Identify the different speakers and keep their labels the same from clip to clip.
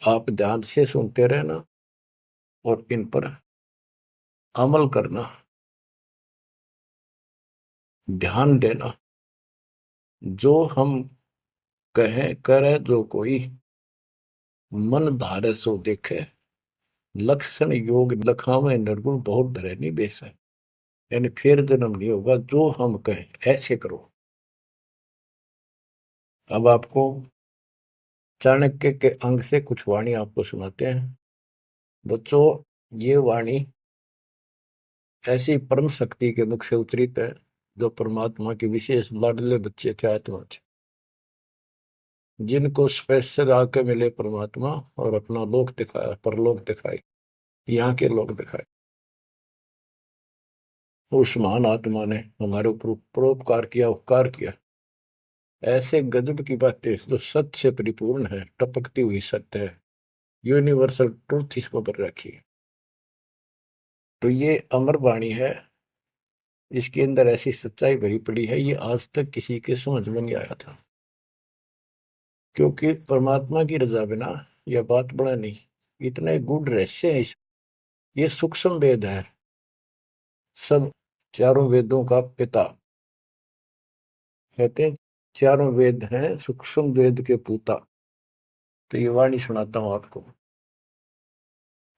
Speaker 1: आप ध्यान से सुनते रहना और इन पर अमल करना, ध्यान देना। जो हम कहें करे जो कोई, मन धारे सो देखे। लक्षण योग लखावे निर्गुण बहुत धरे नहीं बेस है। यानी फिर जन्म नहीं होगा, जो हम कहें ऐसे करो। अब आपको चाणक्य के अंग से कुछ वाणी आपको सुनाते हैं। बच्चों, ये वाणी ऐसी परम शक्ति के मुख से उच्चरित है, जो परमात्मा के विशेष लाडले बच्चे थे, आत्मा थे, जिनको स्पेशल आके मिले परमात्मा और अपना लोक दिखाया, परलोक दिखाए, यहाँ के लोक दिखाए। उस महान आत्मा ने हमारे ऊपर परोपकार किया, उपकार किया। ऐसे गजब की बातें जो सत्य से परिपूर्ण है, टपकती हुई सत्य है, यूनिवर्सल ट्रूथ इसको पर रखी है। तो ये अमर वाणी है, इसके अंदर ऐसी सच्चाई भरी पड़ी है, ये आज तक किसी के समझ में नहीं आया था। क्योंकि परमात्मा की रजा बिना यह बात बड़ा नहीं। इतने गूढ़ रहस्य है ये सूक्ष्म वेद है, सब चारों वेदों का पिता कहते हैं। चारों वेद हैं सूक्ष्म वेद के पूता। तो ये वाणी सुनाता हूं आपको।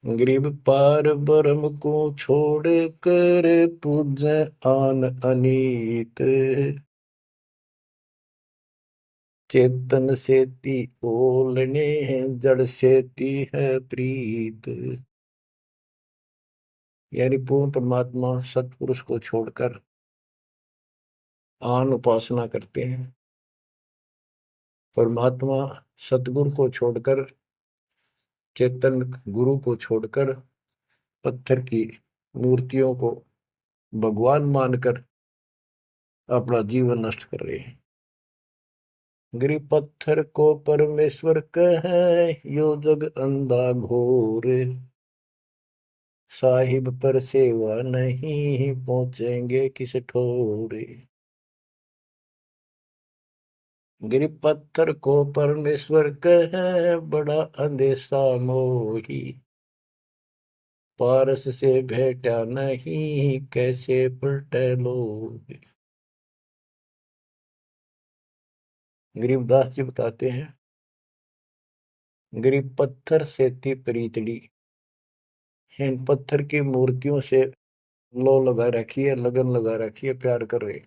Speaker 1: गरीब पार ब्रह्म को छोड़ कर पूजे आन अनीत, चेतन सेती ओलने जड़ सेती है प्रीत। यानी पूर्ण परमात्मा सतपुरुष को छोड़कर आन उपासना करते हैं। परमात्मा सतगुरु को छोड़कर, चेतन गुरु को छोड़कर पत्थर की मूर्तियों को भगवान मानकर अपना जीवन नष्ट कर रहे हैं। गरीब पत्थर को परमेश्वर कहे, यो जग अंधा घोर, साहिब पर सेवा नहीं पहुंचेंगे किस ठोरे। गरीब पत्थर को परमेश्वर कहे, बड़ा अंदेशा मोही, पारस से भेटा नहीं कैसे पलटे लोग। गरीबदास जी बताते हैं, गरीब पत्थर से थी प्रीतड़ी, इन पत्थर की मूर्तियों से लो लगा रखी है, लगन लगा रखी है, प्यार कर रहे।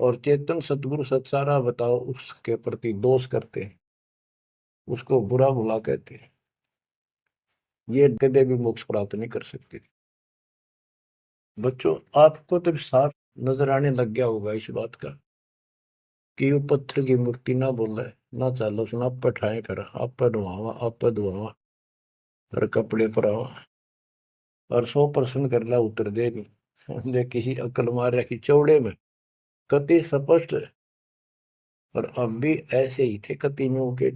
Speaker 1: और चेतन सतगुरु सत्सारा बताओ उसके प्रति दोष करते हैं, उसको बुरा भुला कहते हैं। ये कदे भी मोक्ष प्राप्त नहीं कर सकते। बच्चों, आपको तो साफ नजर आने लग गया होगा इस बात का कि वो पत्थर की मूर्ति ना बोले, ना चालो सुना, आप पठाए फिर आप धुआवा, आप धुआवा, फिर कपड़े पर आवा और 100% कर ला उतर दे नहीं दे, किसी अकल मार रखी चौड़े में कति स्पष्ट है। और अब भी ऐसे ही थे कतियों के,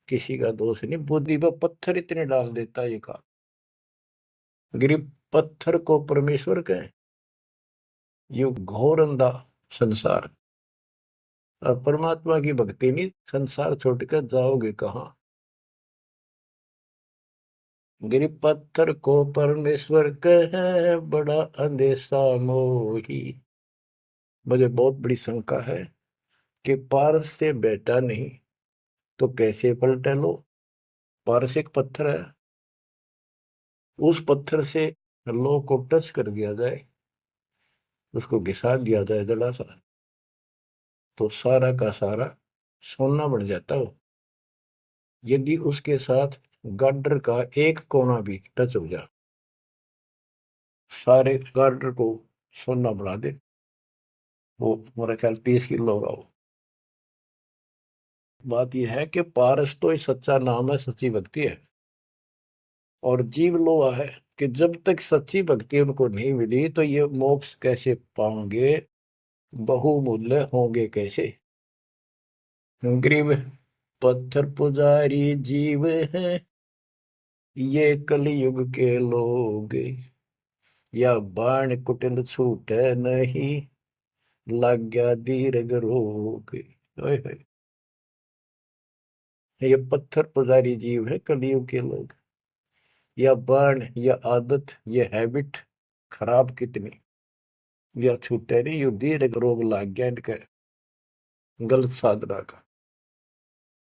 Speaker 1: किसी का दोष नहीं, बुद्धि पर पत्थर इतने डाल देता ये का। गरीब पत्थर को परमेश्वर कहे, ये घोर अंधा संसार। और परमात्मा की भक्ति नहीं, संसार छोड़कर जाओगे कहाँ। गरीब पत्थर को परमेश्वर कहे, बड़ा अंदेशा मोही। मुझे बहुत बड़ी शंका है कि पारस से बेटा नहीं तो कैसे पलटे लो। पारस एक पत्थर है, उस पत्थर से लो को टच कर दिया जाए, उसको घिसा दिया जाए जरा सा, तो सारा का सारा सोना बन जाता हो। यदि उसके साथ गार्डर का एक कोना भी टच हो जाए, सारे गार्डर को सोना बना दे। वो मेरा ख्याल 30 किलो होगा वो। बात यह है कि पारस तो ही सच्चा नाम है, सच्ची भक्ति है। और जीव लोहा है कि जब तक सच्ची भक्ति उनको नहीं मिली तो ये मोक्ष कैसे पाएंगे, बहुमूल्य होंगे कैसे। गरीब पत्थर पुजारी जीव है, ये कलयुग के लोग, या बाण कुटिल छूटे नहीं, लग गया दीर्घ रोग। ओए होए। ये पत्थर पुजारी जीव है कलयुग के लोग, या बर्न या आदत, ये हैबिट खराब कितनी, या छूटे नहीं, यू दीर्घ रोग लाग गया इनके गलत साधना का।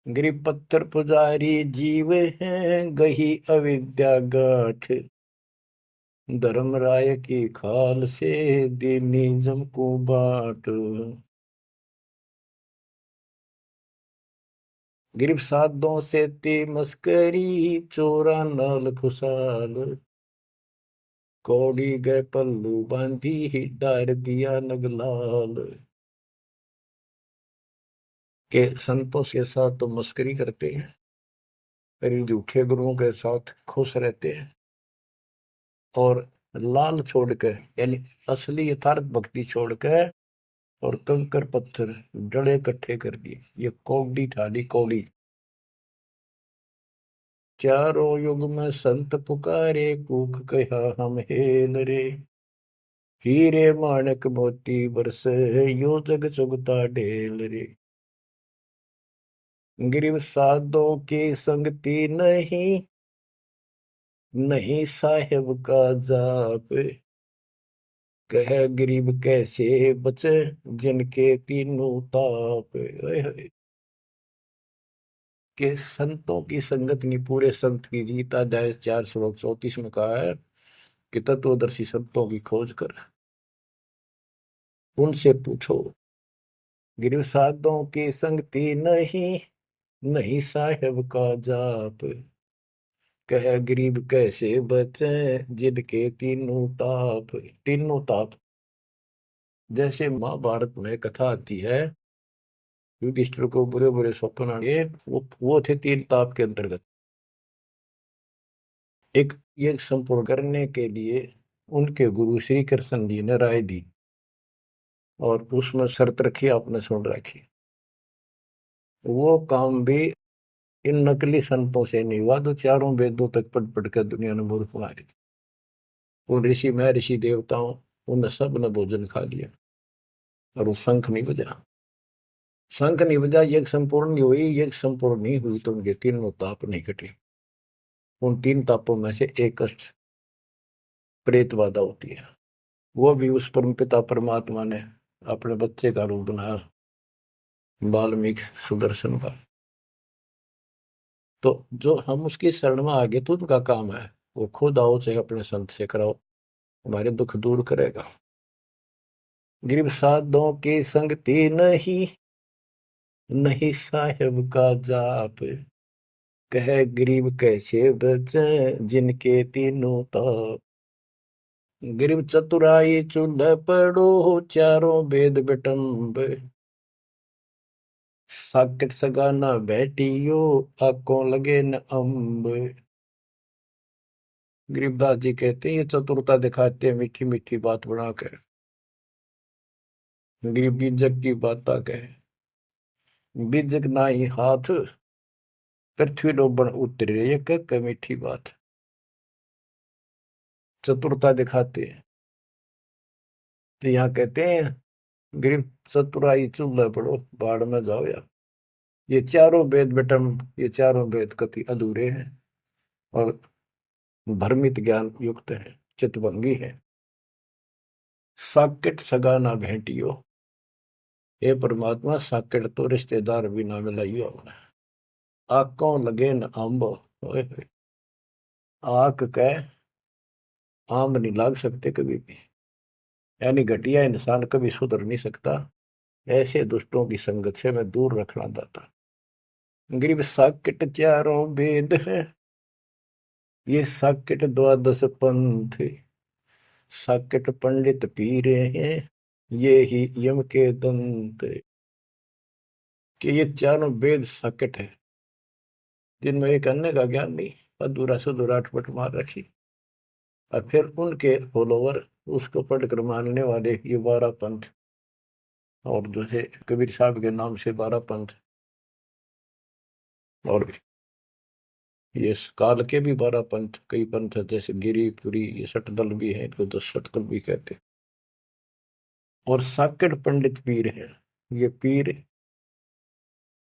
Speaker 1: गरीब पत्थर पुजारी जीव हैं, गही अविद्या गाठ, धर्मराय की खाल से दीनिज्म को बाट। गरीब साधों से ते मस्करी, चोरा नाल खुशाल, कौड़ी गए पल्लू बांधी, डार दिया नगलाल। के संतों के साथ तो मस्करी करते हैं, पर इन झूठे गुरुओं के साथ खुश रहते हैं, और लाल छोड़कर यानी असली यथार्थ भक्ति छोड़कर और कंकर पत्थर डले इकट्ठे कर दिए। ये कौड़ी ठाली कौड़ी। चारों युग में संत पुकारे, कूक कहा हम हेल रे, हीरे माणक मोती बरसे, यो जग चुगता ढेल रे। गरीब साधों की संगति नहीं, नहीं साहेब का जाप, कह गरीब कैसे बचे, जिनके तीनों ताप। ओए होए। के संतों की संगत नहीं, पूरे संत की जीत। अध्याय 4 श्लोक 34 में कहा है कि तत्वदर्शी संतों की खोज कर उनसे पूछो। गिरव साधों की संगति नहीं, नहीं साहेब का जाप, कह गरीब कैसे बचे, जिनके तीनों ताप। तीनों ताप, जैसे महाभारत में कथा आती है, युधिष्ठिर को बुरे बुरे स्वप्न आए, वो थे तीन ताप के अंतर्गत। एक ये संपूर्ण करने के लिए उनके गुरु श्री कृष्ण जी ने राय दी, और उसमें शर्त रखी, आपने सुन रखी। वो काम भी इन नकली संतों से नहीं हुआ, तो चारों वेदों तक पढ़ पढ़ कर दुनिया ने मूर्ख मारी। उन ऋषि में ऋषि देवताओं, उन सब ने भोजन खा लिया, और वो शंख नहीं बजा। शंख नहीं बजा, यज्ञ संपूर्ण नहीं हुई। यज्ञ संपूर्ण नहीं हुई तो उनके तीनों ताप नहीं कटे। उन तीन तापों में से एक कष्ट प्रेत बाधा होती है, वो भी उस परम पिता परमात्मा ने अपने बच्चे का रूप बनाया, वाल्मीकि सुदर्शन का। तो जो हम उसकी शरण में आगे, तो उनका काम है, वो खुद आओ चाहे अपने संत से कराओ, हमारे दुख दूर करेगा। गरीब साधों की संगति नहीं, नहीं साहेब का जाप, कह गरीब कैसे बचे, जिनके तीनों ताप। गरीब चतुराई चूल्हे पड़ो, चारों वेद बिटम्ब, साकिट सगाना बैठियो, आंखों लगे न अम्ब। गरीबदास जी कहते हैं ये चतुरता दिखाते हैं, मीठी मीठी बात बना कर, गरीब बीजक की बात कहे, बीजक ना ही हाथ, पृथ्वी डोबन उतरे, ये कह मीठी बात। चतुरता दिखाते हैं, तो यहाँ कहते हैं गरीब चतुराई चूल्हे पड़ो, बाढ़ में जाओ यार। ये चारों वेद बेटम, ये चारों वेद कति अधूरे हैं और भ्रमित ज्ञान युक्त है, चितभंगी है। साकेट सगा ना भेंटियो, हे परमात्मा साकेट तो रिश्तेदार भी ना मिलाइयो हमने। आंखों लगे न आंब, आंख कह आम नहीं लाग सकते कभी भी, यानी घटिया इंसान कभी सुधर नहीं सकता। ऐसे दुष्टों की संगत से मैं दूर रखना चाहता। गरीब साकेट चारों वेद है, ये साकेट द्वादश पंथ, साकेट पंडित पीरे हैं, ये ही यम के दंत। कि ये चारों वेद साकेट है, जिनमें एक अन्य का ज्ञान नहीं, अधूरा सुधूरा अटपट मार रखी। और फिर उनके फॉलोवर, उसको पढ़कर मानने वाले, ये 12 पंथ, और जैसे कबीर साहब के नाम से 12 पंथ, और ये काल के भी 12 पंथ, कई पंथ है, जैसे गिरिपुरी, ये सटदल भी है, इनको 10 सटदल भी कहते हैं। और साकेट पंडित पीर है, ये पीर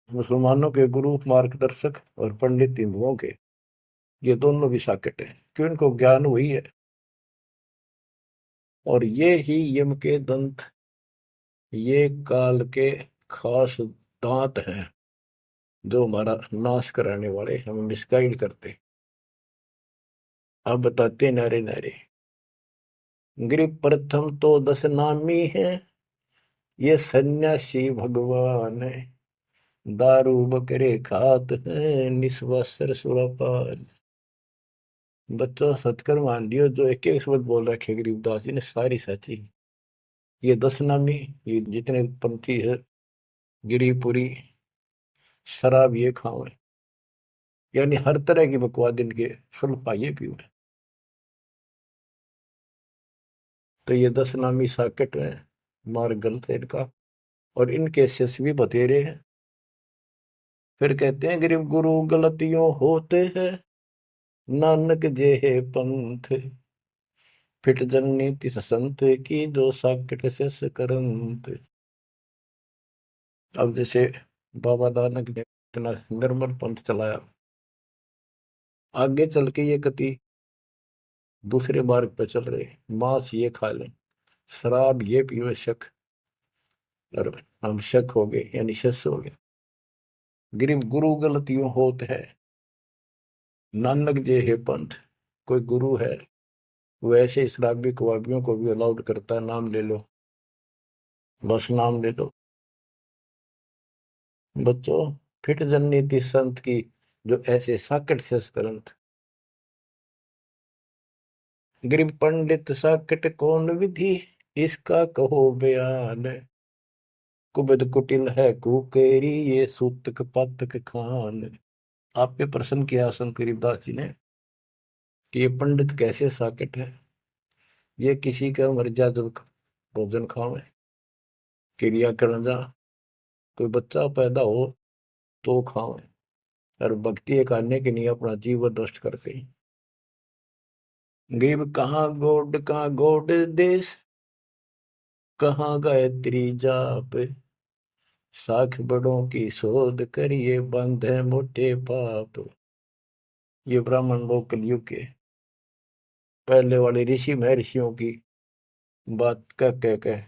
Speaker 1: मुसलमानों के गुरु मार्गदर्शक और पंडित हिंदुओं के, ये दोनों भी साकेट है, क्यों इनको ज्ञान वही है। और ये ही यम के दंत, ये काल के खास दांत हैं, जो हमारा नाश कराने वाले, हमें मिसगाइड करते। अब बताते नारे नारे। गिर प्रथम तो 10 नामी है, ये सन्यासी भगवान है, दारू बकरे खात हैं, निस्वस्त्र सुरापान। बच्चों सत्कर मान लियो, जो एक एक शब्द बोल रखे गरीबदास जी ने सारी सच्ची। ये 10 नामी, ये जितने पंथी है, गिरिपुरी, शराब ये खाओ, यानी हर तरह की बकवाद इनके सुन पाइए पीओ। तो ये 10 नामी साकेट है, मार्ग गलत है इनका, और इनके शिष्य भी बतेरे हैं। फिर कहते हैं गरीब गुरु गलतियों होते हैं, नानक जे है पंथ, फिट जननी तिस संत की, जो साकेट से करंत। अब जैसे बाबा नानक ने इतना निर्मल पंथ चलाया, आगे चल के ये कति दूसरे मार्ग पर चल रहे, मांस ये खा लें, शराब ये पीवे, शक, और हम शक हो गए यानी शिष्य हो गए। गरीब गुरु गलतियों होत है, नानक जे है पंथ। कोई गुरु है वो ऐसे शराबी कबाबियों को भी अलाउड करता है, नाम ले लो, बस नाम ले लो। बच्चों फिट जननीति संत की, जो ऐसे साकट से ग्रंथ। गरीब पंडित साकट कौन विधि, इसका कहो बयान, कुबद कुटिल है कुकेरी, ये सूतक पातक खान। आप पे प्रश्न किया संत गरीबदास जी ने कि ये पंडित कैसे साकट है, ये किसी का मर्जा जब भोजन खावे, क्रिया करना जा, कोई बच्चा पैदा हो तो खावे, और भक्ति करने के लिए अपना जीवन नष्ट करते हैं। गरीब कहाँ गोड देश, कहाँ गायत्री जाप, साख बड़ों की शोध करिए, बंधे मोटे पाप। ये ब्राह्मण लोग कलयुग के पहले वाले ऋषि महर्षियों की बात कह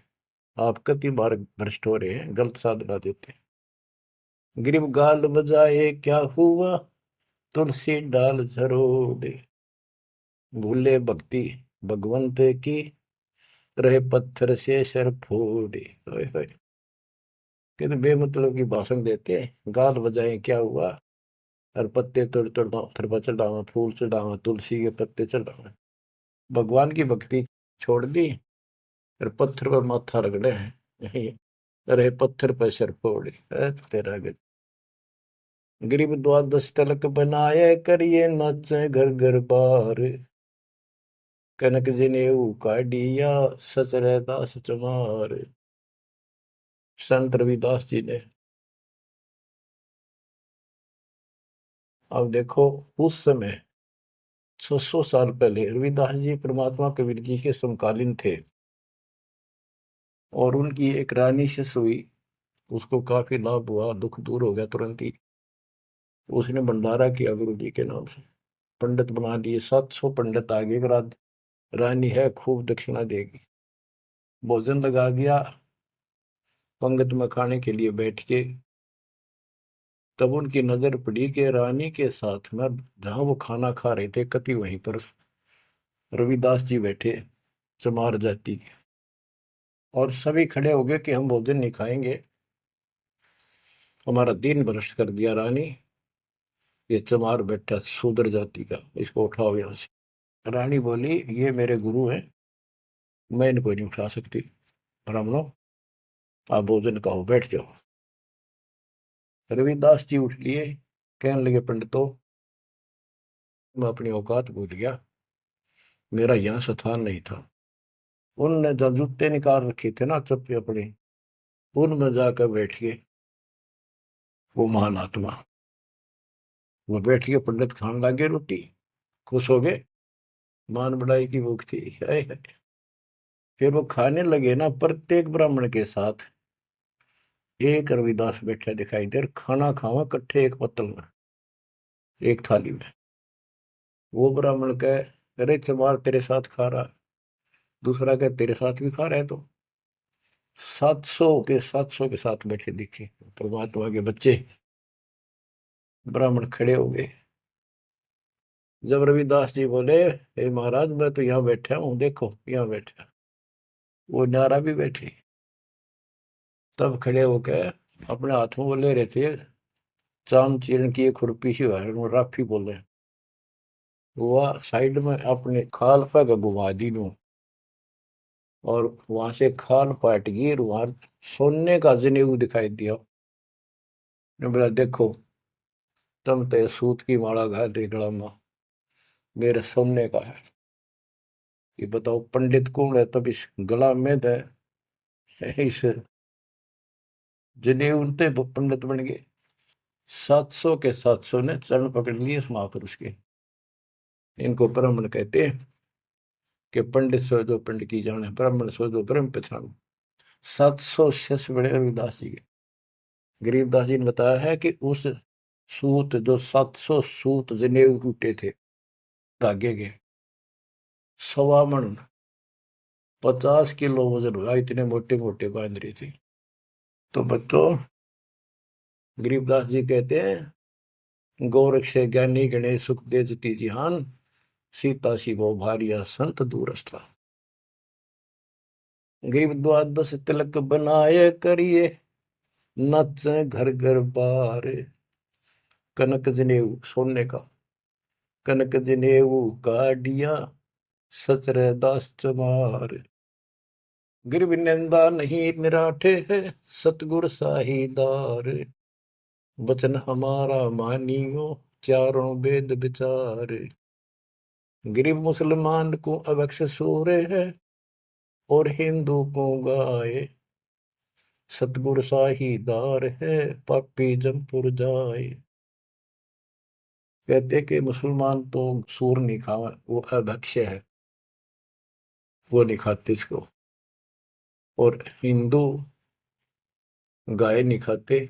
Speaker 1: आप कति बार भ्रष्ट हो रहे हैं, गलत साधना देते हैं। गरीब गाल बजाए क्या हुआ, तुलसी डाल झरोड़े, भूले भक्ति भगवंत की, रहे पत्थर से सर फोड़े। कहते बेमतलब की भाषण देते, गाल बजाए क्या हुआ, और पत्ते तोड़ तोड़ पत्थर पर चढ़ावा, फूल चढ़ावा, तुलसी के पत्ते चढ़ावा, भगवान की भक्ति छोड़ दी, और पत्थर पर माथा रगड़े हैं, यही रहे पत्थर पर सर फोड़े। तेरा गज। गरीब द्वादश तलक बनाए, करिए नाचे घर घर बार, कनक जनेऊ काढ़िया, सच रहता सच मार। संत रविदास जी ने, अब देखो उस समय 600 साल पहले रविदास जी परमात्मा कबीर जी के समकालीन थे, और उनकी एक रानी शिष्य हुई, उसको काफी लाभ हुआ, दुख दूर हो गया तुरंत ही। उसने भंडारा किया गुरु जी के नाम से, पंडित बना दिए, 700 पंडित आगे, रानी है खूब दक्षिणा देगी। भोजन लगा दिया, पंगत में खाने के लिए बैठ के, तब उनकी नजर पड़ी कि रानी के साथ में जहां वो खाना खा रहे थे, कति वहीं पर रविदास जी बैठे, चमार जाति के, और सभी खड़े हो गए कि हम भोजन नहीं खाएंगे, हमारा दिन भ्रष्ट कर दिया रानी, ये चमार बैठा शूद्र जाति का, इसको उठाओ यहाँ से। रानी बोली ये मेरे गुरु हैं, मैं इनको नहीं उठा सकती, ब्राह्मणों आप भोजन खाओ, बैठ जाओ। रविदास जी उठ लिए, कहने लगे पंडितों, मैं अपनी औकात भूल गया, मेरा यहाँ स्थान नहीं था। उनने जो जूते निकाल रखे थे ना चप्पे अपने, उनमें जाकर बैठ गए वो महान आत्मा। वो बैठ के पंडित खाने लगे रोटी, खुश हो गए, मान बढ़ाई की भूख थी। हाय हाय। फिर वो खाने लगे ना प्रत्येक ब्राह्मण के साथ एक रविदास बैठा दिखाई दे, खाना खावा कट्ठे एक पत्तल में, एक थाली में। वो ब्राह्मण कहे, अरे चमार तेरे साथ खा रहा। दूसरा कहे, तेरे साथ भी खा रहे तो। 700 के साथ बैठे दिखे परमात्मा के बच्चे। ब्राह्मण खड़े हो गए। जब रविदास जी बोले, हे महाराज मैं तो यहाँ बैठा हूँ, देखो यहाँ बैठा। वो नारा भी बैठे। तब खड़े होकर अपने हाथ में वो ले रहे थे चाम चीरण की एक खुरपी सी राफी बोले। वो साइड में अपने खाल पर घुमा दी नू, और वहां से खाल पाट गई, वहां सोने का जनेऊ दिखाई दिया। ने बोला, देखो तुम तो सूत की माला घा दे गला में, मेरे सोने का है। ये बताओ पंडित कौन है? तब इस गला में दे इस जनेऊ ते पंडित बन गए। 700 के 700 ने चरण पकड़ लिए उस महापुरुष के। इनको ब्राह्मण कहते हैं कि पंडित सो जो पंडित की जाने, ब्राह्मण सो जो ब्रह्म पहचानो। 700 शिष्य बड़े रविदास जी के। गरीबदास जी ने बताया है कि उस सूत जो 700 सूत जनेऊ टूटे थे धागे के, 1.25 मन 50 किलो वजन हुआ, इतने मोटे मोटे बांध रही थी। तो बच्चों गरीबदास जी कहते हैं, गोरख से ज्ञानी गणेश सुख दे जती जिहान, सीता शिवो भारिया संत दूरस्था। गरीब द्वादश तिलक बनाए करिए, नच घर घर बार। कनक जनेऊ सोने का, कनक जनेऊ काडिया, सचरे दास चमार। गिरव निंदा नहीं निराठे है, सतगुर साहीदार। वचन हमारा मानियो, चारों वेद विचार। गरीब मुसलमान को अवक्ष सूरे है, और हिंदू को गाए। सतगुर साहीदार है, पापी जमपुर जाए। कहते कि मुसलमान तो सूर नहीं खावा, वो अभक्ष्य है, वो नहीं खाते इसको। और हिंदू गाय नहीं खाते,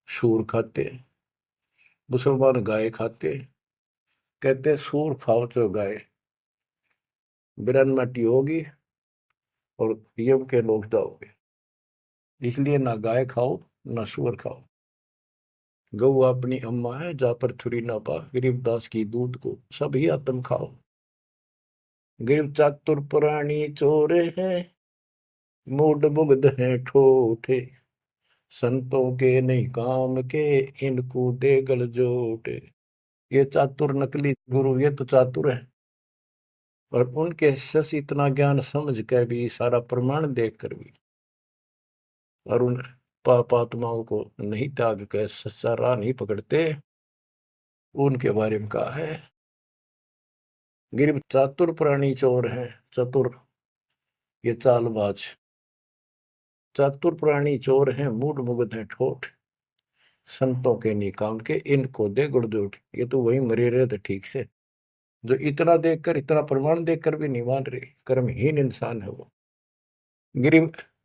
Speaker 1: सूर खाते। मुसलमान गाय खाते। कहते सूर खाओ तो गाय बिरन मटी होगी और यम के लोग जाओगे, इसलिए ना गाय खाओ ना सूअर खाओ। गौ अपनी अम्मा है, जा पर थुरी ना पा, गरीबदास की दूध को सभी आत्म खाओ। गरीब चातुर पुराणी चोर है, मूड मुग्ध है ठोठे। संतों के नहीं काम के, इनको दे गल जोटे। ये चातुर नकली गुरु, ये तो चातुर है, और उनके शिष्य इतना ज्ञान समझ के भी, सारा प्रमाण देख कर भी, और उन पाप आत्माओं को नहीं त्याग के सच्चा राह नहीं पकड़ते। उनके बारे में कहा है, गिर चातुर प्राणी चोर है। चतुर ये चालबाज, चातुर प्राणी चोर हैं, मूड मुग्ध है ठोठ। संतों के नहीं काम के, इनको दे गुड़दोट। ये तो वही मरे रहे थे ठीक से, जो इतना देखकर, इतना प्रमाण देखकर भी नहीं मान रहे, कर्महीन इंसान है वो। गिरी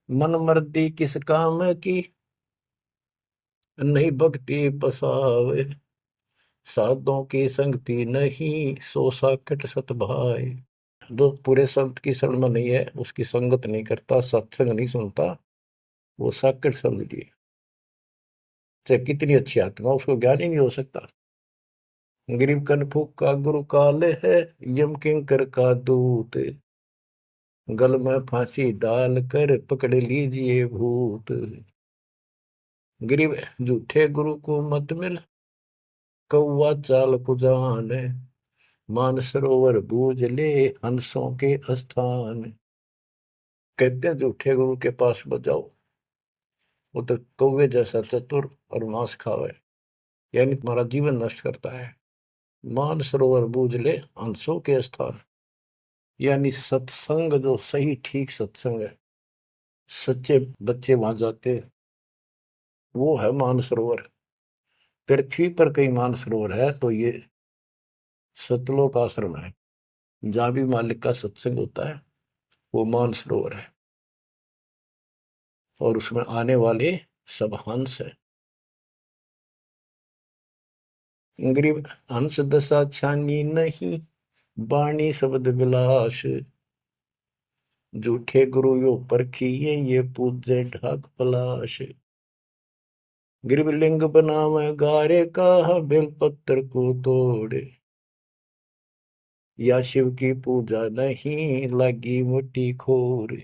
Speaker 1: मन मर्दी किस काम की, नहीं भक्ति पसावे। साधों की संगति नहीं, सो साकट सत भाई। जो पूरे संत की शरण में नहीं है, उसकी संगत नहीं करता, सत्संग नहीं सुनता, वो साकट समझ लिए। चाहे कितनी अच्छी आत्मा, उसको ज्ञान ही नहीं हो सकता। गरीब कनफुक का गुरु काले है, यम किंकर का दूत। गल में फांसी डाल कर पकड़ लीजिए भूत। गरीब झूठे गुरु को मत मिल, कौवा चाल को जान। मान सरोवर बूझ ले, हंसों के स्थान। कहते हैं झूठे गुरु के पास मत जाओ, वो तो कौवे जैसा चतुर और मांस खावे, यानी तुम्हारा जीवन नष्ट करता है। मान सरोवर बूझ ले, हंसों के स्थान, यानी सत्संग जो सही ठीक सत्संग है, सच्चे बच्चे वहां जाते, वो है मानसरोवर। पृथ्वी पर कई मानसरोवर है, तो ये सतलोक आश्रम है, जहां भी मालिक का सत्संग होता है, वो मानसरोवर है। और उसमें आने वाले सब हंस है। गरीब हंस दशा छानी नहीं, बाणी शब्द विलास। झूठे गुरु यो परखिए, ये पूजे ढाक पलाश। गरीब लिंग बनावे गारे का, बेलपत्र को तोड़े। या शिव की पूजा नहीं, लगी मोटी खोर।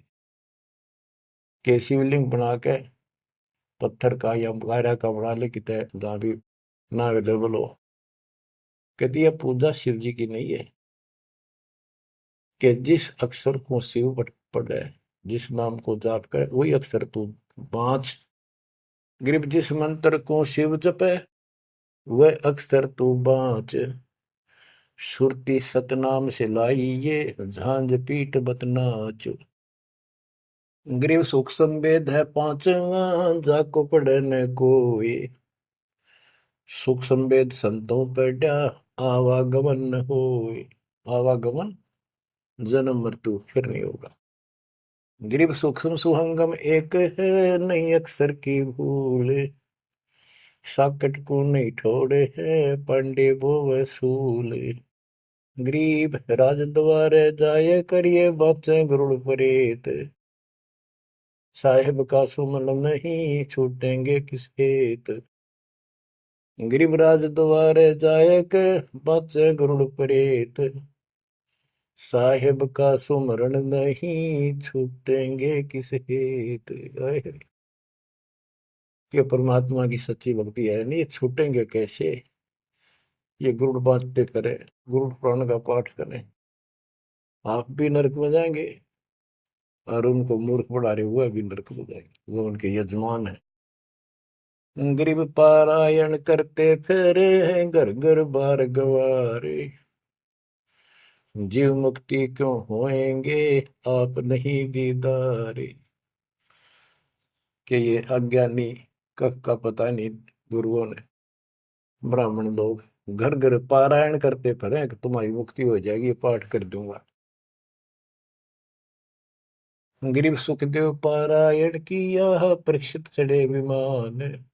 Speaker 1: के शिवलिंग बना के पत्थर का या गारा का बना ले, कितने जहां भी ना अवेलेबल हो। कहती है पूजा शिव जी की नहीं है, कि जिस अक्षर को शिव पढ़े, जिस नाम को जाप करे, वही अक्षर तू बाँच। गरीब जिस मंत्र को शिव जपे, वह अक्षर तू बाँच। सुरती सतनाम से लाई ये, झांझ पीठ बतनाच। गरीब सुख संवेद है पांचवा, जाको पढ़े न कोई। सुख संवेद संतों पढ़ा, आवागमन न होए। आवागमन जन्म मृत्यु फिर नहीं होगा। गरीब सूक्ष्म सुहंगम एक है, नहीं अक्षर की भूल। साकट को नहीं छोड़े है, पांडे वो वसूल। गरीब राज द्वारे जाए, करिए बातें गरुड़ परेत। साहेब का सुमन नहीं, छूटेंगे किस हेत। गरीब राज द्वारे जाए, कर बातें गरुड़ परेत। साहेब का सुमरण नहीं, छूटेंगे किस हेत। कि परमात्मा की सच्ची भक्ति है नहीं, छूटेंगे कैसे। ये गुरुड़ बांटते करें, गुरुड़ पुराण का पाठ करें, आप भी नरक में जाएंगे, और उनको मूर्ख बना रहे हुए भी नरक में जाएंगे, वो उनके यजमान है। गरीब पारायण करते फिरे हैं, घर घर बार गवारे। जीव मुक्ति क्यों होएंगे, आप नहीं दीदारे। कि ये अज्ञानी कख का पता नहीं, गुरुओं ने, ब्राह्मण लोग घर घर पारायण करते फिरे कि तुम्हारी मुक्ति हो जाएगी, पाठ कर दूंगा। गरीब सुखदेव पारायण किया, परीक्षित चढ़े विमान।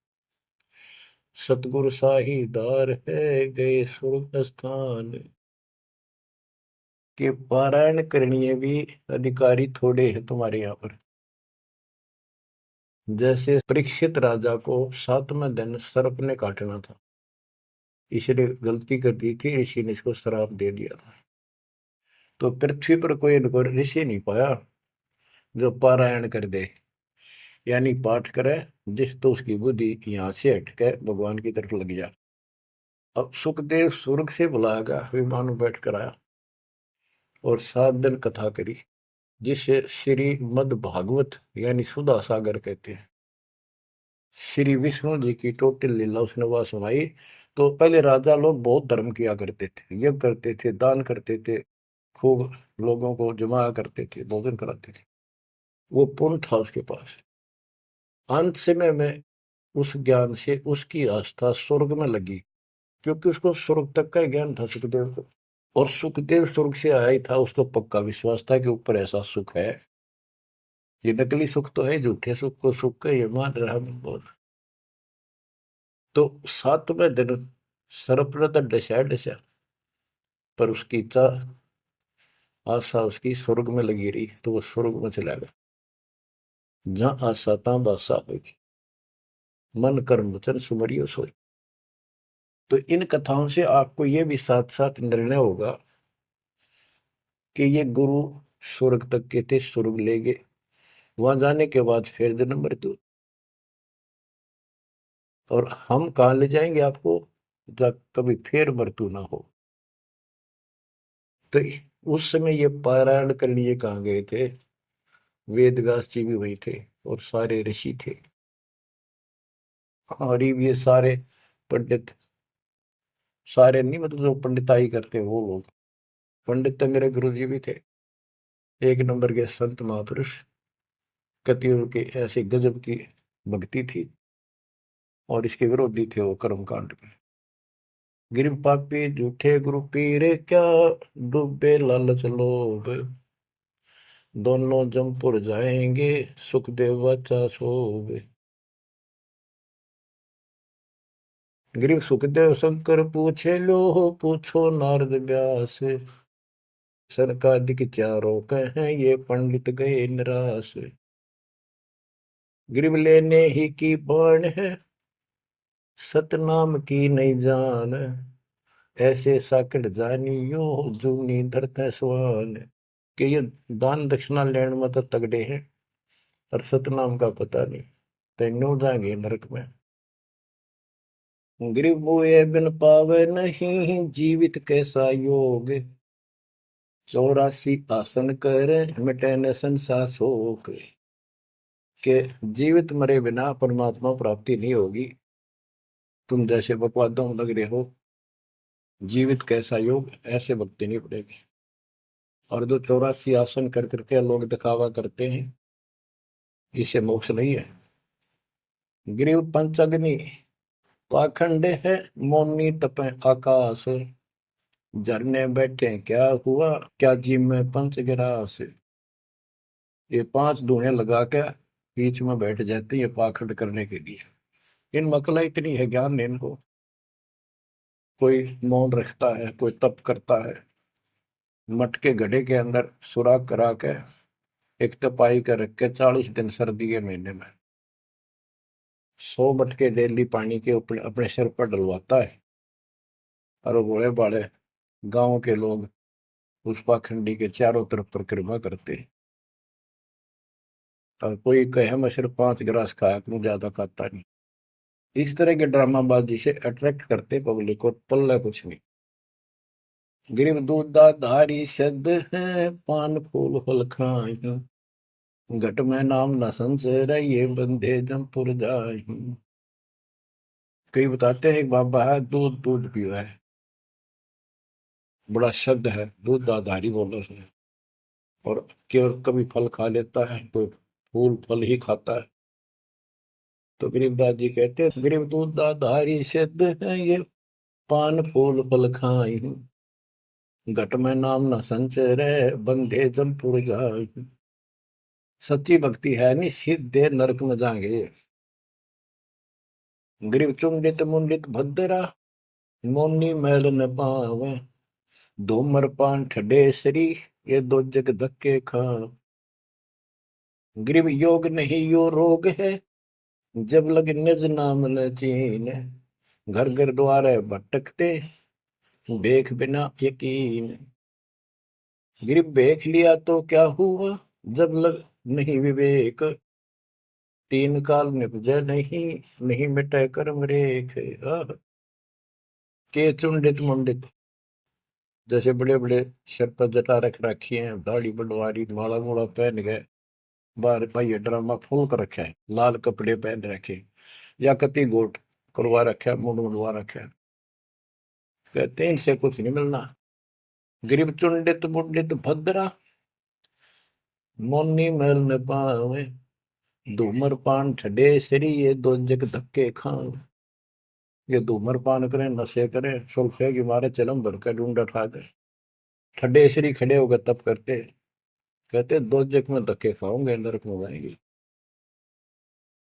Speaker 1: सतगुरु साहीदार है, गए स्वर्ग स्थान। के पारायण करनी भी अधिकारी थोड़े हैं तुम्हारे यहाँ पर। जैसे परीक्षित राजा को 7वें दिन सर्प ने काटना था, इसने गलती कर दी थी, ऋषि ने इसको श्राप दे दिया था। तो पृथ्वी पर कोई इनको ऋषि नहीं पाया जो पारायण कर दे, यानी पाठ करे, जिस तो उसकी बुद्धि यहाँ से हटके भगवान की तरफ लग जा। अब सुखदेव स्वर्ग से बुलाया, विमान में बैठ कर आया और 7 दिन कथा करी, जिसे श्री मद भागवत यानी सुधा सागर कहते हैं। श्री विष्णु जी की टोटल लीला उसने वह सुनाई। तो पहले राजा लोग बहुत धर्म किया करते थे, यज्ञ करते थे, दान करते थे, खूब लोगों को जमा करते थे, भोजन कराते थे, वो पुण्य था उसके पास। अंत समय में उस ज्ञान से उसकी आस्था स्वर्ग में लगी, क्योंकि उसको स्वर्ग तक का ज्ञान था सुखदेव को। और सुखदेव स्वर्ग से आया ही था, उसको पक्का विश्वास था कि ऊपर ऐसा सुख है। ये नकली सुख तो है, झूठे सुख को सुख का ये मान रहा बहुत। तो 7वें दिन सर्प ने तो डसा डसा, पर उसकी इच्छा आशा उसकी स्वर्ग में लगी रही, तो वो स्वर्ग में चला गया। जहां आशा तहां बासा होगी, मन कर्म वचन सुमरियो सोई। तो इन कथाओं से आपको ये भी साथ साथ निर्णय होगा कि ये गुरु स्वर्ग तक के थे, स्वर्ग ले गए, वहां जाने के बाद फिर जन्म मृत्यु, और हम कहाँ ले जाएंगे आपको, जब कभी फिर मृत्यु ना हो। तो उस समय ये पारायण करने ये कहाँ गए थे, वेद व्यास जी भी वही थे और सारे ऋषि थे, और ये सारे पंडित, सारे नहीं मतलब जो पंडिताई करते वो लोग, पंडित तो मेरे गुरु जी भी थे, एक नंबर के संत महापुरुष। कतियों के ऐसे गजब की भक्ति थी, और इसके विरोधी थे वो कर्म कांड के। गिर पापी झूठे गुरु पीरे, क्या डूबे लालच लोभ। दोनों जमपुर जाएंगे, सुखदेव बच्चा सोवे। गरीब सुखदेव शंकर पूछे लो हो, पूछो नारद व्यास, सनकादिक चारों कहें ये पंडित गए निराश। गरीब लेने ही की बाण है, सतनाम की नहीं जान, ऐसे साकट जानियो जूनी धरते स्वान। कि ये दान दक्षिणा लेने में तो तगड़े हैं, और सतनाम का पता नहीं, तेनों जाएंगे नरक में। गरीब बोए बिन पावे नहीं, जीवित कैसा योग, 84 आसन करे मिटे न संसार शोक। के जीवित मरे बिना परमात्मा प्राप्ति नहीं होगी। तुम जैसे बकवादों में लग रहे हो, जीवित कैसा योग, ऐसे भक्ति नहीं पड़ेगी। और जो 84 आसन कर करके लोग दिखावा करते हैं, इसे मोक्ष नहीं है। ग्रीव पंचअग्नि पाखंड है, मौनी तपे आकाश, झरने बैठे क्या हुआ, क्या जी में पंच गिरास। ये 5 धुएं लगा के बीच में बैठ जाते हैं, ये पाखंड करने के लिए। इन मकला इतनी है ज्ञान ने इनको। कोई मौन रखता है, कोई तप करता है, मटके घड़े के अंदर सुराख करा के एक तपाई कर रख के 40 दिन सर्दी के महीने में 100 मटके डेली पानी के ऊपर अपने सिर पर डलवाता है। और वो बड़े बड़े गांव के लोग उस पाखंडी के चारों तरफ परिक्रमा करते हैं। और कोई कहे मैं सिर्फ 5 गिलास खाया करूं, ज्यादा खाता नहीं। इस तरह के ड्रामाबाजी से अट्रैक्ट करते पब्लिक को, पल्ला कुछ नहीं। गरीब दूध धारी शब्द है, पान फूल फल खाई, घट में नाम न संचर ये बंधे जमपुर जाई। कई बताते हैं एक बाबा है, दूध दूध पिया है, बड़ा शब्द है, दूध दाधारी बोलो से। और केवल कभी फल खा लेता है, कोई फूल फल ही खाता है। तो गरीबदास जी कहते हैं, गरीब दूध दाधारी शब्द है ये, पान फूल फल खाई, घट में नाम न संचरे बंधे जमपुर जाई। सच्ची भक्ति है नहीं, सीधे नरक में जाएंगे। गरीब चुंडित मुंडित भद्रा, मोनी मैल न पावे, धूमर पान ठडेसरी, ये दो जग धक्के खा। गरीब योग नहीं यो रोग है, जब लग निज नाम न चीन, घर घर द्वारे भटकते बेख बिना यकीन। गरीब बेख लिया तो क्या हुआ, जब लग नहीं विवेक, 3 काल निपजे नहीं, नहीं मिटे कर्म रेख। के चुंडित मुंडित, जैसे बड़े बड़े सिर पर जटा रख रखी है, दाढ़ी बड़वारी, माला मोला पहन गए, बाहर भाई ड्रामा फूल कर रखा है, लाल कपड़े पहन रखे, या कति गोट करवा रखा है, मुंड मुंडवा रखा है। कहते हैं इनसे कुछ नहीं मिलना। गरीब चुंडित मुंडित भद्रा, मोनी मैल न पावे, धूमर पान ठडे सरी, ये दो जग धक्के खाओ। ये धूमर पान करें, नशे करें, सुल्फे की मारे चलम भर कर ढूंढ उठा दे, ठडे सरी खड़े होकर तप करते, कहते 2 जग में धक्के खाओगे, नरक में जाएंगे।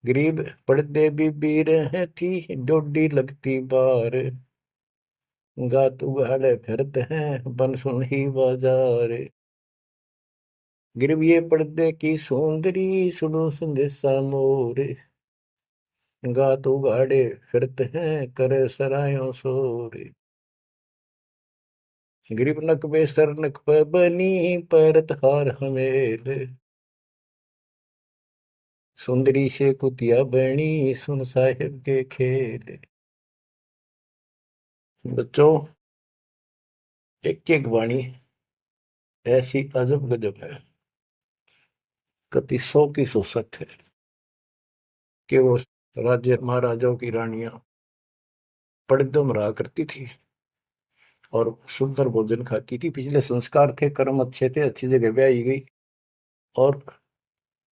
Speaker 1: गरीब पड़ते भी बीर है थी, डोडी लगती बार, गात उगाड़े फिरते हैं बन सुन ही बाजार। गरीब ये पर्दे की सौंदरी, सुनो संदेशा मोर, गात उगाड़े फिरते हैं करे सरायों शोर। गरीब नक बेसर नक पे बनी, पैरत हार हमेल, सुंदरी से कुतिया बनी, सुन साहिब के खेल। बच्चों, एक एक वाणी ऐसी अजब गजब है, कति 100 की 100 सत्य है। कि वो राज्य महाराजाओं की रानियां पर्दों में रहा करती थी और सुंदर भोजन खाती थी, पिछले संस्कार थे, कर्म अच्छे थे, अच्छी जगह ब्याही गई, और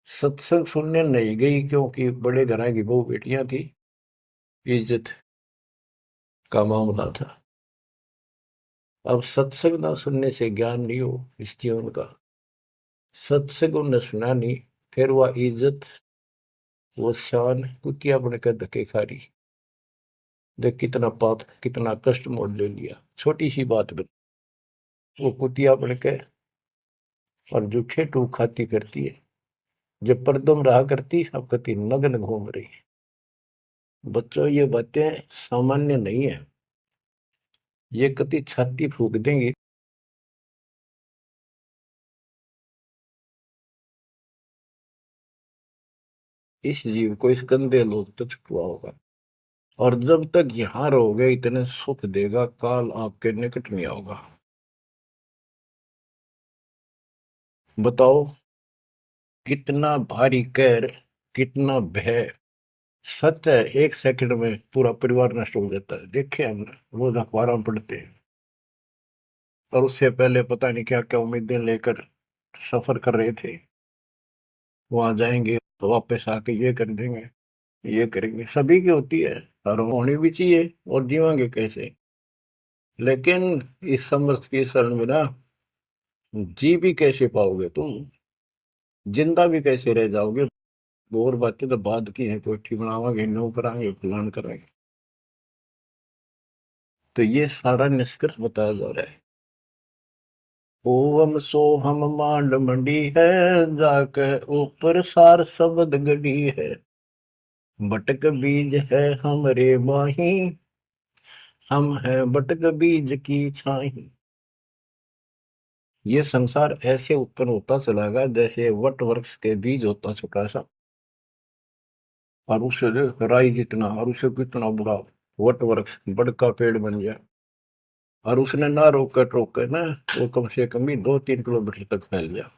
Speaker 1: सत्संग सुनने नहीं गई क्योंकि बड़े घरां की बहू बेटियां थी, इज्जत का मामला था। अब सत्संग ना सुनने से ज्ञान नहीं हो इस जीवन का, सत्संग उन्हें सुना नहीं, फिर वह इज्जत वो शान कुतिया बनकर धक्के खा रही। देख कितना पाप कितना कष्ट मोल ले लिया छोटी सी बात में। वो कुतिया बन के और जूठे टूक खाती फिरती है। जब पर्दों में रहा करती अब कति नग्न घूम रही है। बच्चों ये बातें सामान्य नहीं है, ये कति छाती फूक देंगी। इस जीव को इस गंदे लोग तो छुपा होगा, और जब तक यहाँ रहोगे इतने सुख देगा काल आपके निकट नहीं आओगा। बताओ कितना भारी कहर, कितना भय। सच है, एक सेकंड में पूरा परिवार नष्ट हो जाता है। देखे हमने, वो अखबारों में पढ़ते हैं। और उससे पहले पता नहीं क्या क्या उम्मीदें लेकर सफर कर रहे थे। वहां जाएंगे तो वापस आके ये कर देंगे, ये करेंगे। सभी की होती है और होनी भी चाहिए, और जीवांगे कैसे। लेकिन इस समर्थ की शरण में ना जी भी कैसे पाओगे तुम, जिंदा भी कैसे रह जाओगे। और बातें तो बाद की है, कोठी बनावांगे, नो कराएंगे, प्लान कराएंगे। तो ये सारा निष्कर्ष बताया जा रहा है। ओम सोहम मांड मंडी है, जाके ऊपर सार शब्द गड़ी है। बटक बीज है हमरे माही, हम है बटक बीज की छाही। ये संसार ऐसे उत्पन्न होता चला गया जैसे वट वृक्ष के बीज होता छोटा सा, और उससे राई जितना, और उससे कितना बड़ा वट वृक्ष बड़का पेड़ बन गया। और उसने ना रोक कर टोक कर ना, वो कम से कम भी 2-3 किलोमीटर तक फैल गया।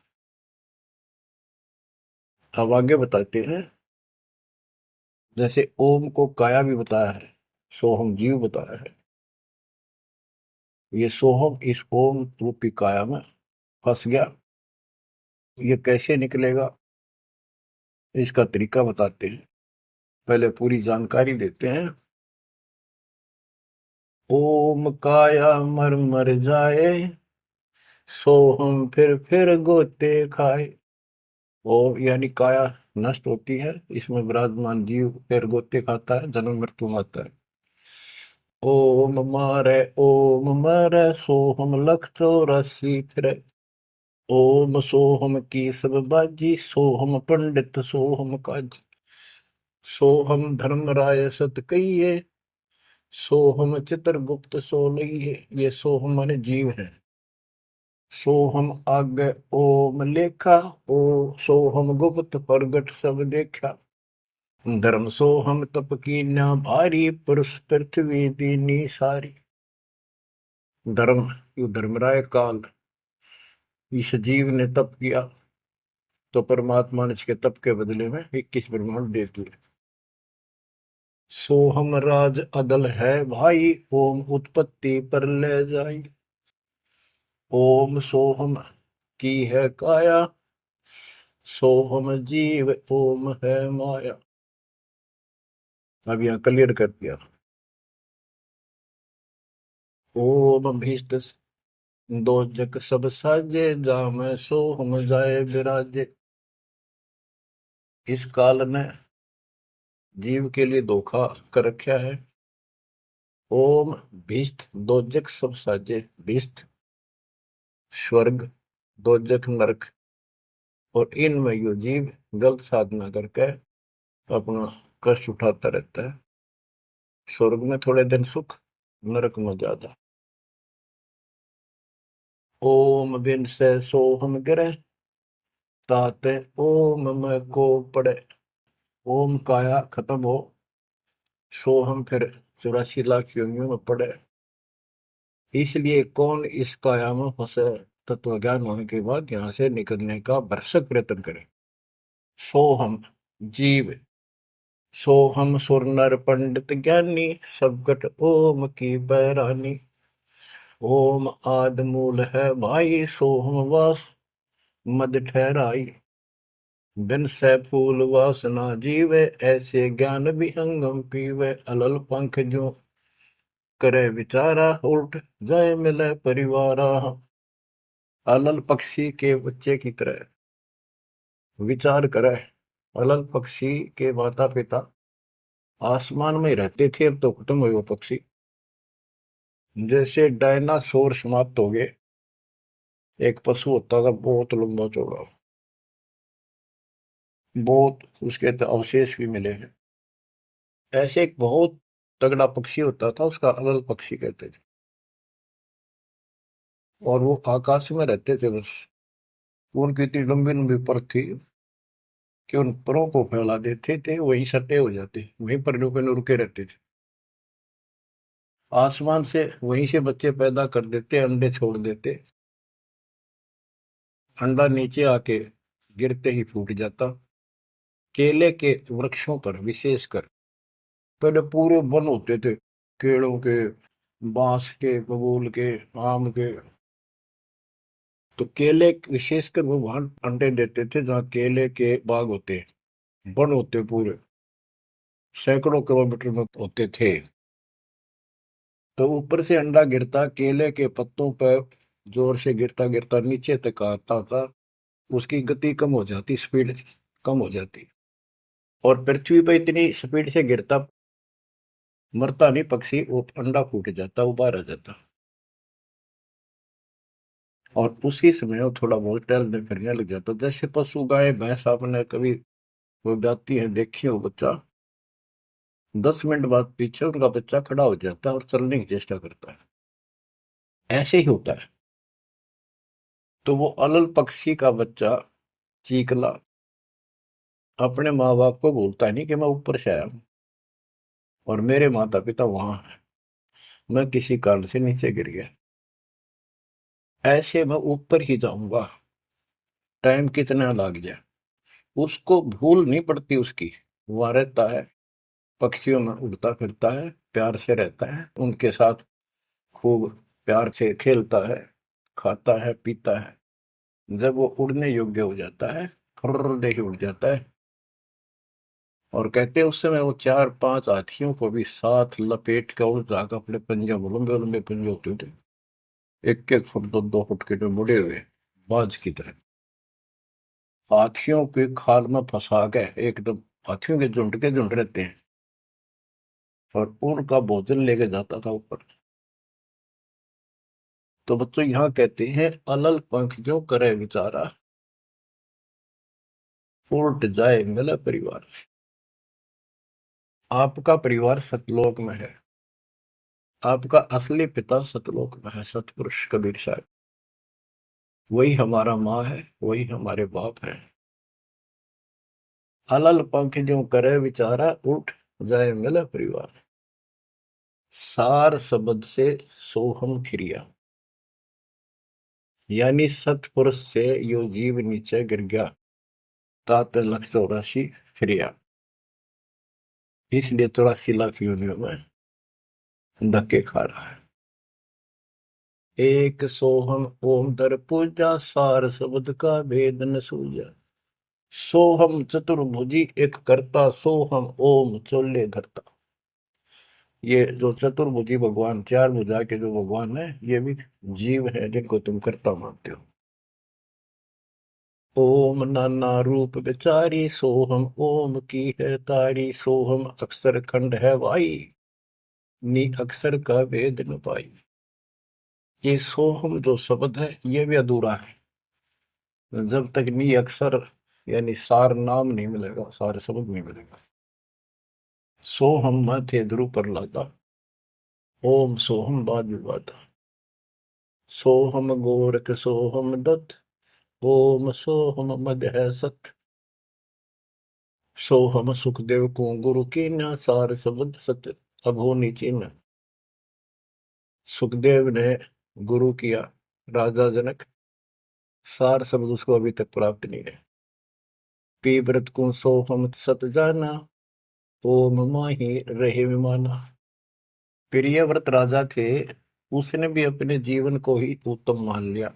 Speaker 1: अब आगे बताते हैं। जैसे ओम को काया भी बताया है, सोहम जीव बताया है। ये सोहम इस ओम रूपी काया में फंस गया। ये कैसे निकलेगा, इसका तरीका बताते हैं। पहले पूरी जानकारी देते हैं। ओम काया मर मर जाए, सोहम फिर गोते खाए। ओम यानी काया नष्ट होती है, इसमें विराजमान जीव फिर गोते खाता है, जन्म मृत्यु आता है। ओम मारे सोहम लख 84 फिरे। ओम सोहम की सब बाजी, सोहम पंडित सोहम काज। सोहम धर्म राय सत कहिए, सोहम चित्रगुप्त सो लइए। ये सोहम माने जीव है। सोहम आगे ओम लेखा, ओ सोहम गुप्त प्रगट सब देखा। धर्म सोहम तप की ना भारी, पुरुष पृथ्वी दीनी सारी। धर्म यू धर्मराय काल, इस जीव ने तप किया तो परमात्मा ने इसके तप के बदले में 21 ब्रह्मांड दे दिए। सोहम राज अदल है भाई, ओम उत्पत्ति पर ले जाई। ओम सोहम की है काया, सोहम जीव ओम है माया। अब यहां क्लियर कर दिया। ओम भीष्ट दो जग सब साजे, जाम सोहम जाए विराजे। इस काल ने जीव के लिए धोखा कर रखा है। ओम भीष्ट दो जग सब साजे। भीष्ट स्वर्ग, दोजख नरक, और इनमें यो जीव गलत साधना करके अपना कष्ट उठाता रहता है। स्वर्ग में थोड़े दिन सुख, नरक में ज्यादा। ओम बिन से सोहम गिरे, ताते ओम में को पड़े। ओम काया खत्म हो, सोहम फिर 84 लाख योनियों में पड़े। इसलिए कौन इस काया में फंसे, तत्व ज्ञान होने के बाद यहाँ से निकलने का भरसक प्रयत्न करे। सोहम जीव, सोहम सुर नर पंडित ज्ञानी, सबकट ओम की बैरानी। ओम आद मूल है भाई, सोहम वास मद ठहराई। बिन सै फूल वासना जीवे, ऐसे ज्ञान विहंगम पीवे। अलल पंख जो करे विचारा, उल्ट जाए मिले परिवारा। अलल पक्षी के बच्चे की तरह विचार करे। अलल पक्षी के माता पिता आसमान में रहते थे, अब तो खत्म हुए वो पक्षी। जैसे डायनासोर समाप्त हो गए। एक पशु होता था बहुत लंबा चौड़ा, बहुत उसके तो अवशेष भी मिले हैं। ऐसे एक बहुत तगड़ा पक्षी होता था, उसका अलल पक्षी कहते थे। और वो आकाश में रहते थे बस। उनकी इतनी लंबी लंबी पर थी कि उन परों को फैला देते थे, वहीं सटे हो जाते, वहीं पर रुके रहते थे। आसमान से वहीं से बच्चे पैदा कर देते, अंडे छोड़ देते। अंडा नीचे आके गिरते ही फूट जाता। केले के वृक्षों पर विशेषकर पहले पूरे वन होते थे, केलों के, बांस के, बबूल के, आम के। तो केले विशेषकर वो वहां अंडे देते थे जहाँ केले के बाग होते, वन होते पूरे, सैकड़ों किलोमीटर में होते थे। तो ऊपर से अंडा गिरता, केले के पत्तों पर जोर से गिरता गिरता नीचे तक आता था। उसकी गति कम हो जाती, स्पीड कम हो जाती, और पृथ्वी पर इतनी स्पीड से गिरता, मरता नहीं पक्षी, वो अंडा फूट जाता, वो बाहर आ जाता। और उसी समय वो थोड़ा बहुत टहलने फिरने लग जाता, जैसे पशु गाय भैंस आपने कभी वो जाती है देखी हो, बच्चा 10 मिनट बाद पीछे उनका बच्चा खड़ा हो जाता है और चलने की चेष्टा करता है। ऐसे ही होता है। तो वो अलल पक्षी का बच्चा चीकला अपने माँ बाप को बोलता नहीं कि मैं ऊपर से आया हूं और मेरे माता पिता वहां हैं, मैं किसी कारण से नीचे गिर गया, ऐसे मैं ऊपर ही जाऊंगा, टाइम कितना लग जाए। उसको भूल नहीं पड़ती उसकी, वहां रहता है, पक्षियों में उड़ता फिरता है, प्यार से रहता है उनके साथ, खूब प्यार से खेलता है, खाता है, पीता है। जब वो उड़ने योग्य हो जाता है, फुर्र दे के उड़ जाता है। और कहते हैं उस समय वो 4-5 हाथियों को भी साथ लपेट कर उस जाकर अपने पंजे में, लंबे लंबे पंजे होते थे, 1-1 फुट 2-2 फुट के जो मुड़े हुए, बाज की तरह, हाथियों के खाल में फंसा के एकदम, हाथियों के झुंड रहते हैं, और उनका भोजन लेके जाता था ऊपर। तो बच्चों यहाँ कहते हैं, अलल पंख जो करे बेचारा, उल्ट जाए मिला परिवार। आपका परिवार सतलोक में है, आपका असली पिता सतलोक में है, सतपुरुष कबीर साहब। वही हमारा माँ है, वही हमारे बाप है। अलल पंख जो करे बेचारा, उठ जाए मिला परिवार। सार शब्द से सोहम खिरिया, यानी सतपुरुष से यो जीव नीचे गिर गया, तात 184 फिरिया। इसलिए 84 लाख योनियों में धक्के खा रहा है। एक सोहम ओम दर पूजा, सार शब्द का भेद न सूझा। सोहम चतुर्भुजी एक करता, सोहम ओम चोले धरता। ये जो चतुर्भुजी भगवान, 4 भुजा के जो भगवान है, ये भी जीव है जिनको तुम कर्ता मानते हो। ओम नाना रूप विचारी, सोहम ओम की है तारी, सोहम अक्षर खंड है वाई, नी अक्षर का वेद न पाई। ये सोहम जो शब्द है ये भी अधूरा है, जब तक नी अक्षर यानी सार नाम नहीं मिलेगा, सार शब्द नहीं मिलेगा। सोहम माथे ध्रुव पर लाता, ओम सोहम बाद विवादा। सोहम गोरख सोहम दत्त, ओम सोहम मद है सत। सोहम सुखदेव को गुरु की न, सार शब्द सत्य अभो नीचीन। सुखदेव ने गुरु किया राजा जनक, सार शब्द उसको अभी तक प्राप्त नहीं है। पी व्रत को सोहम सत जाना, ओम माही रहे विमाना। प्रियव्रत राजा थे, उसने भी अपने जीवन को ही उत्तम मान लिया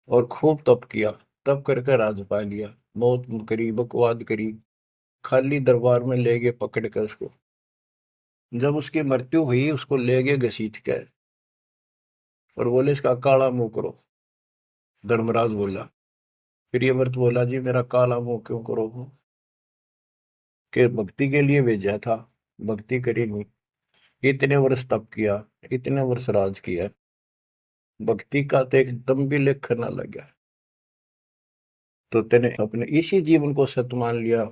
Speaker 1: और खूब तप किया। तप करके राज पा लिया, मौत करी, बकवाद करी, खाली दरबार में ले गए पकड़ कर उसको। जब उसकी मृत्यु हुई, उसको ले गए घसीट कर और बोले इसका काला मुंह करो। धर्मराज बोला, प्रियव्रत बोला, जी मेरा काला मुंह क्यों करो? कि भक्ति के लिए भेजा था, भक्ति करी नहीं, इतने वर्ष तप किया, इतने वर्ष राज किया, भक्ति का तो एकदम भी लेख करना लग गया, तो तेने अपने इसी जीवन को सत मान लिया,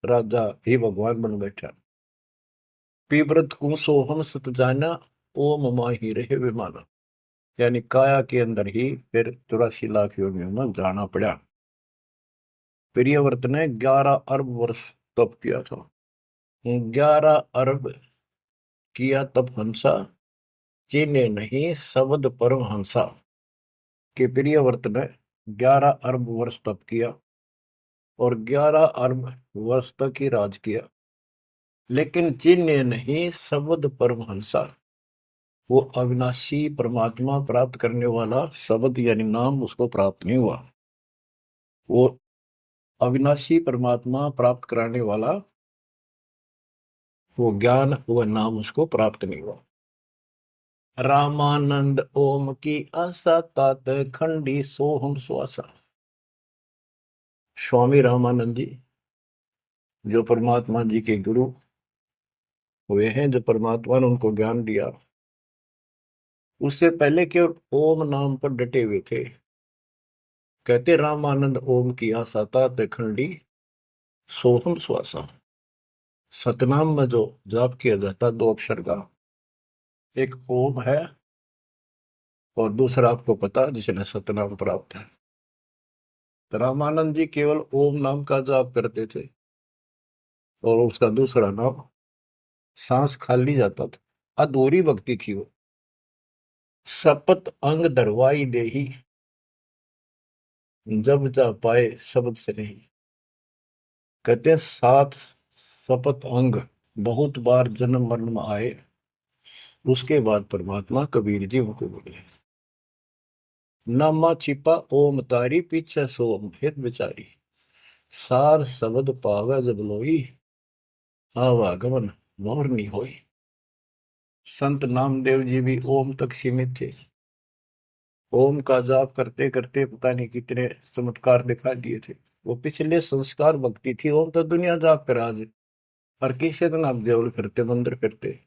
Speaker 1: राजा ही भगवान बन बैठा। पीव्रत को सोहम सत जाना, ओम माही रहे विमाना। यानी काया के अंदर ही फिर 84 लाख योनियों में जाना पड़ा। प्रियव्रत ने 11 अरब वर्ष तप किया था। 11 अरब किया तप हंसा, चीने नहीं शब्द परम हंसा। के प्रियव्रत ने 11 अरब वर्ष तप किया और 11 अरब वर्ष तक ही राज किया, लेकिन चीने नहीं शब्द परम हंसा। वो अविनाशी परमात्मा प्राप्त करने वाला शब्द यानी नाम उसको प्राप्त नहीं हुआ। वो अविनाशी परमात्मा प्राप्त कराने वाला वो ज्ञान, वो नाम उसको प्राप्त नहीं हुआ। रामानंद ओम की आशा तात खंडी सोहम श्वासा। स्वामी रामानंद जी जो परमात्मा जी के गुरु हुए हैं, जो परमात्मा ने उनको ज्ञान दिया, उससे पहले केवल ओम नाम पर डटे हुए थे। कहते रामानंद ओम की आशा तात खंडी सोहम श्वासा। सतनाम में जो जाप किया जाता 2 अक्षर का, एक ओम है और दूसरा आपको पता जिसने सतनाम प्राप्त है। तो रामानंद जी केवल ओम नाम का जाप करते थे और उसका दूसरा नाम सांस खाली जाता था। अधूरी भक्ति थी वो। शपथ अंग दरवाई देही, जब जा पाए शब्द से नहीं। कहते हैं 7 शपथ अंग बहुत बार जन्म मरण में आए, उसके बाद परमात्मा कबीर जी उनको बोले। नामा छिपा ओम तारी, पीछे सोम हित विचारी। सार शब्द पावे जब लोई, आवागमन मोर नहीं होई। संत नामदेव जी भी ओम तक सीमित थे। ओम का जाप करते करते पता नहीं कितने चमत्कार दिखा दिए थे। वो पिछले संस्कार भक्ति थी। ओम तो दुनिया जाप कर आज, और किसी दिन आप देवल फिरते मंदिर फिरते।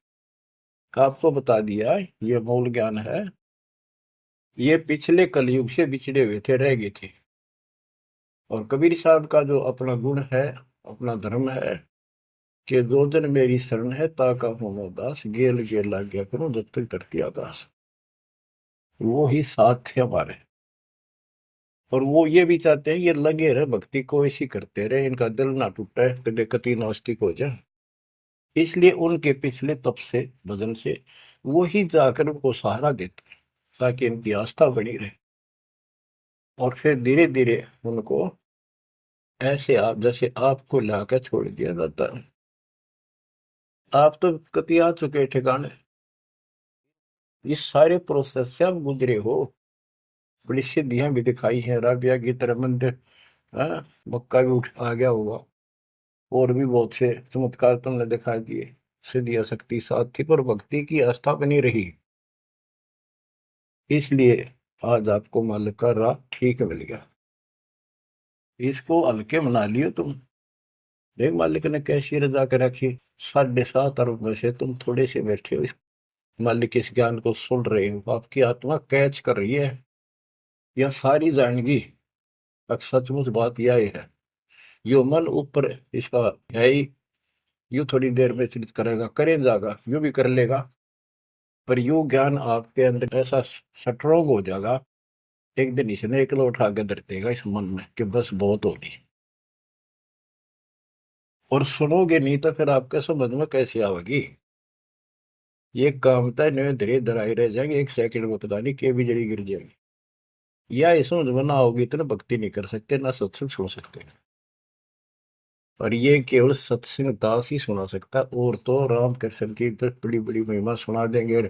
Speaker 1: आपको बता दिया ये मूल ज्ञान है। ये पिछले कलयुग से बिछड़े हुए थे, रह गए थे। और कबीर साहब का जो अपना गुण है, अपना धर्म है कि दो दिन मेरी शरण है, ताका होना दास, गेल गेल लाग गया करूं जब तक धरती आकाश। वो ही साथ थे हमारे। और वो ये भी चाहते हैं ये लगे रहे भक्ति को, ऐसी करते रहे, इनका दिल ना टूटे, कदे कति नास्तिक हो जाए। इसलिए उनके पिछले तप से, भजन से वो ही जाकर उनको सहारा देते हैं, ताकि इनकी आस्था बनी रहे। और फिर धीरे धीरे उनको ऐसे आप जैसे आपको लाकर छोड़ दिया जाता है। आप तो कति आ चुके ठिकाने, इस सारे प्रोसेस से आप गुजरे हो। बड़ी सिद्धियां भी दिखाई हैं, राबिया की तरह मंदिर, मक्का भी उठ आ गया होगा, और भी बहुत से चमत्कार तुमने दिखा दिए। सिद्धियां शक्ति साथ थी, पर भक्ति की आस्था बनी रही। इसलिए आज आपको मालिक का राह ठीक मिल गया। इसको हल्के मना लियो तुम। देख मालिक ने कैसी रजा कर रखी। 7.5 अरब में से तुम थोड़े से बैठे हो, मालिक इस ज्ञान को सुन रहे हो, आपकी आत्मा कैच कर रही है। यह सारी जानगी अब सचमुच बात यह है। यो मन ऊपर इसका है ही, यू थोड़ी देर में चिंतित करेगा, करें जागा, यू भी कर लेगा, पर यू ज्ञान आपके अंदर ऐसा स्ट्रोंग हो जाएगा, एक दिन इसने एक उठा के धर देगा इस मन में कि बस बहुत होगी। और सुनोगे नहीं तो फिर आपके समझ में कैसे आवेगी। ये कामता है धीरे धराई रह जाएंगे, 1 सेकंड में पता नहीं के भी जड़ी गिर जाएगी। या इस समझ में ना होगी तो ना भक्ति नहीं कर सकते, ना सत्संग सुन सकते। और ये केवल सत्संग दास ही सुना सकता, और तो राम कृष्ण की बड़ी बड़ी महिमा सुना देंगे,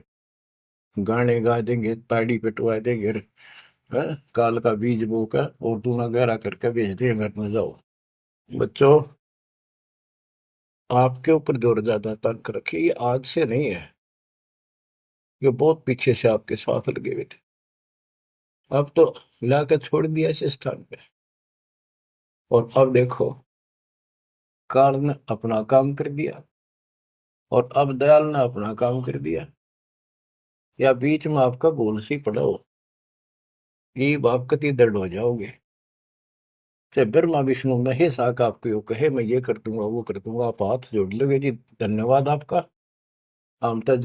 Speaker 1: गाने गा देंगे, ताड़ी पिटवा देंगे, काल का बीज बोकर और दूना गहरा करके भेज देंगे घर में, जाओ। बच्चों, आपके ऊपर जोर ज्यादा तंक रखिए, ये आज से नहीं है, ये बहुत पीछे से आपके साथ लगे हुए थे। अब तो लाकर छोड़ दिया इस स्थान पे, और अब देखो काल ने अपना काम कर दिया। और अब दयाल ने अपना काम कर दिया, या बीच में आपका भूल सी पड़ा हो, ये आप कति दर्द हो जाओगे। से ब्रह्मा विष्णु महेश आका आपको यो कहे मैं ये कर दूंगा वो कर दूंगा, आप हाथ जोड़ लोगे जी, धन्यवाद आपका। हम तो